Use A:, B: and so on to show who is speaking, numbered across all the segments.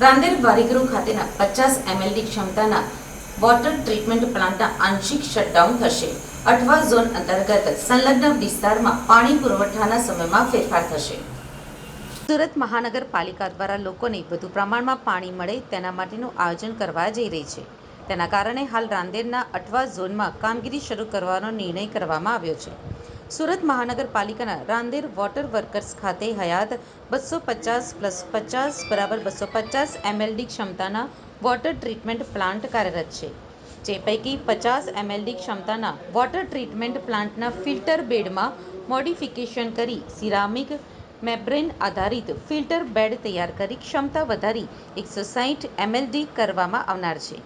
A: રાંદેર વારીગૃહ ખાતેના 50 mld ક્ષમતાના water treatment પ્લાન્ટના આંશિક શટડાઉન થશે। અઠવા ઝોન અંતર્ગત સંલગ્ન વિસ્તારમાં પાણી પુરવઠાના સમયમાં ફેરફાર થશે। સુરત મહાનગરપાલિકા દ્વારા લોકોને વધુ પ્રમાણમાં પાણી મળે તેના માટેનું આયોજન કરવા જઈ રહી છે। તેના કારણે હાલ રાંદેરના અઠવા ઝોનમાં કામગીરી શરૂ કરવાનો નિર્ણય કરવામાં આવ્યો છે। સુરત મહાનગરપાલિકાના રાંદેર વોટર વર્કર્સ ખાતે હયાત 250 + 50 = 250 mld ક્ષમતાના વોટર ટ્રીટમેન્ટ પ્લાન્ટ કાર્યરત છે। જે પૈકી 50 mld ક્ષમતાના વોટર ટ્રીટમેન્ટ પ્લાન્ટના ફિલ્ટર બેડમાં મોડિફિકેશન કરી સિરામિક મેમ્બ્રેન આધારિત ફિલ્ટર બેડ તૈયાર કરી ક્ષમતા વધારી 160 mld કરવામાં આવનાર છે।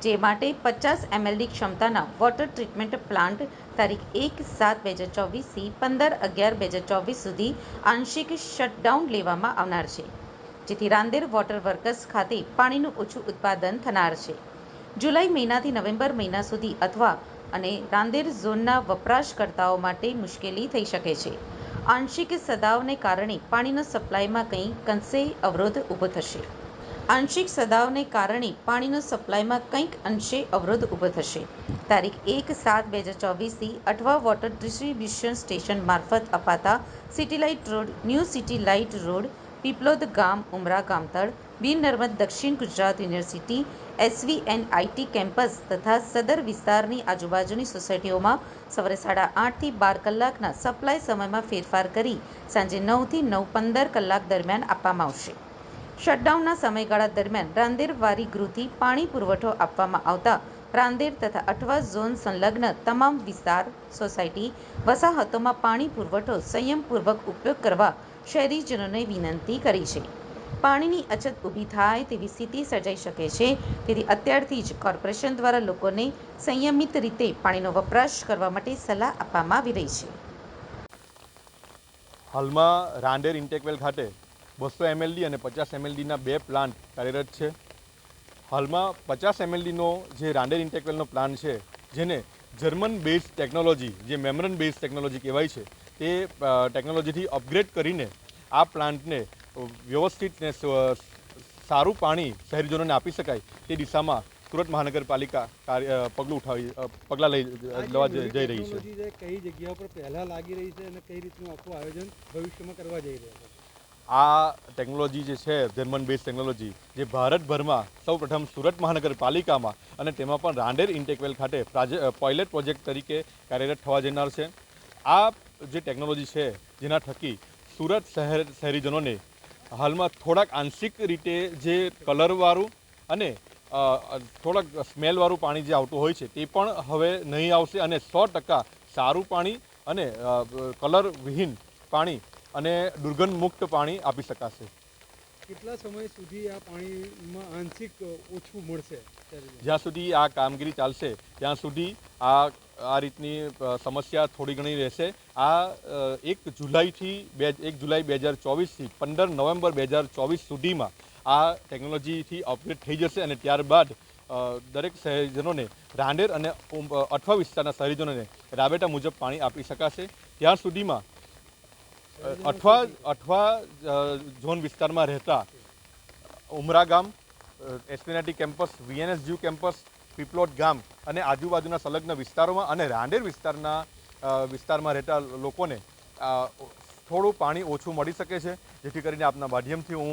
A: જે માટે 50 mld ક્ષમતાના વોટર ટ્રીટમેન્ટ પ્લાન્ટ તારીખ 1/7/2024 થી 15/11/2024 સુધી આંશિક શટડાઉન લેવામાં આવનાર છે। જેથી રાંદેર વોટર વર્કર્સ ખાતે પાણીનું ઓછું ઉત્પાદન થનાર છે। જુલાઈ મહિનાથી નવેમ્બર મહિના સુધી અથવા અને રાંદેર ઝોનના વપરાશકર્તાઓ માટે મુશ્કેલી થઈ શકે છે। આંશિક સદાવને કારણે પાણીનો સપ્લાયમાં કંઈક અંશે અવરોધ ઊભો થશે। આંશિક સદાવને કારણે પાણીનો સપ્લાયમાં કંઈક અંશે અવરોધ ઊભો થશે। તારીખ 1/7/2024 થી અઠવા વોટર ડિસ્ટ્રીબ્યુશન સ્ટેશન મારફત અપાતા city light road, new city light road, Piplod ગામ, ઉમરા ગામતળ, વીર નર્મદ દક્ષિણ ગુજરાત યુનિવર્સિટી, SVNIT કેમ્પસ તથા સદર વિસ્તારની આજુબાજુની સોસાયટીઓમાં સવારે 8:30 થી 12 કલાકના સપ્લાય સમયમાં ફેરફાર કરી સાંજે 9 થી 9:15 કલાક દરમિયાન આપવામાં આવશે। શટડાઉનના સમયગાળા દરમિયાન રાંદેર વારીગૃહથી પાણી પુરવઠો આપવામાં આવતા રાંદેર તથા અઠવા ઝોન સંલગ્ન તમામ વિસ્તાર, સોસાયટી, વસાહતોમાં પાણી પુરવઠો સંયમપૂર્વક ઉપયોગ કરવા શહેરીજનોને વિનંતી કરી છે। પાણીની અછત ઊભી થાય તેવી સ્થિતિ સર્જાઈ શકે છે, તેથી અત્યારથી જ કોર્પોરેશન દ્વારા લોકોને સંયમિત રીતે પાણીનો વપરાશ કરવા માટે સલાહ આપવામાં આવી રહી છે।
B: હાલમાં રાંદેર ઇન્ટેકવેલ ખાતે 200 mld અને 50 mldના બે પ્લાન્ટ કાર્યરત છે। હાલમાં 50 mldનો જે રાંદેર ઇન્ટેકવેલનો પ્લાન્ટ છે, જેને જર્મન બેઝ ટેકનોલોજી, જે મેમ્બ્રેન બેઝ ટેકનોલોજી કહેવાય છે, તે ટેકનોલોજીથી અપગ્રેડ કરીને આ પ્લાન્ટને વ્યવસ્થિત ને સારું પાણી શહેરીજનોને આપી શકાય તે દિશામાં સુરત મહાનગરપાલિકા પગલાં લેવા જઈ રહી છે।
C: કઈ જગ્યાઓ પર પહેલાં લાગી રહી છે અને કઈ રીતનું આખું આયોજન ભવિષ્યમાં કરવા જઈ રહ્યા છે?
B: આ ટેકનોલોજી જે છે, જર્મન બેઝ ટેકનોલોજી, જે ભારતભરમાં સૌપ્રથમ સુરત મહાનગરપાલિકામાં અને તેમાં પણ રાંદેર ઇન્ટેકવેલ ખાતે પાયલટ પ્રોજેક્ટ તરીકે કાર્યરત થવા જનાર છે। આ જે ટેકનોલોજી છે, જેના થકી સુરત શહેરીજનોને હાલમાં થોડાક આંશિક રીતે જે કલરવાળું અને થોડાક સ્મેલવાળું પાણી જે આવતું હોય છે, તે પણ હવે નહીં આવશે અને 100% સારું પાણી અને કલરવિહીન પાણી અને દુર્ગંધ મુક્ત પાણી આપી શકાશે।
C: કેટલા સમય સુધી આ પાણીમાં આંશિક ઓછું મળશે?
B: જ્યાં સુધી આ કામગીરી ચાલશે ત્યાં સુધી આ રીતની સમસ્યા થોડી ઘણી રહેશે। આ 1 જુલાઈ 2024થી 15 નવેમ્બર 2024 સુધીમાં આ ટેકનોલોજીથી અપગ્રેડ થઈ જશે અને ત્યારબાદ દરેક શહેરીજનોને રાંદેર અને અઠવા વિસ્તારના શહેરીજનોને રાબેતા મુજબ પાણી આપી શકાશે। ત્યાં સુધીમાં અઠવા ઝોન વિસ્તારમાં રહેતા ઉમરા ગામ, SVNIT campus, VNSGU campus, Piplod ગામ અને આજુબાજુના સંલગ્ન વિસ્તારોમાં અને રાંદેર વિસ્તારમાં રહેતા લોકોને થોડું પાણી ઓછું મળી શકે છે। જેથી કરીને આપના માધ્યમથી હું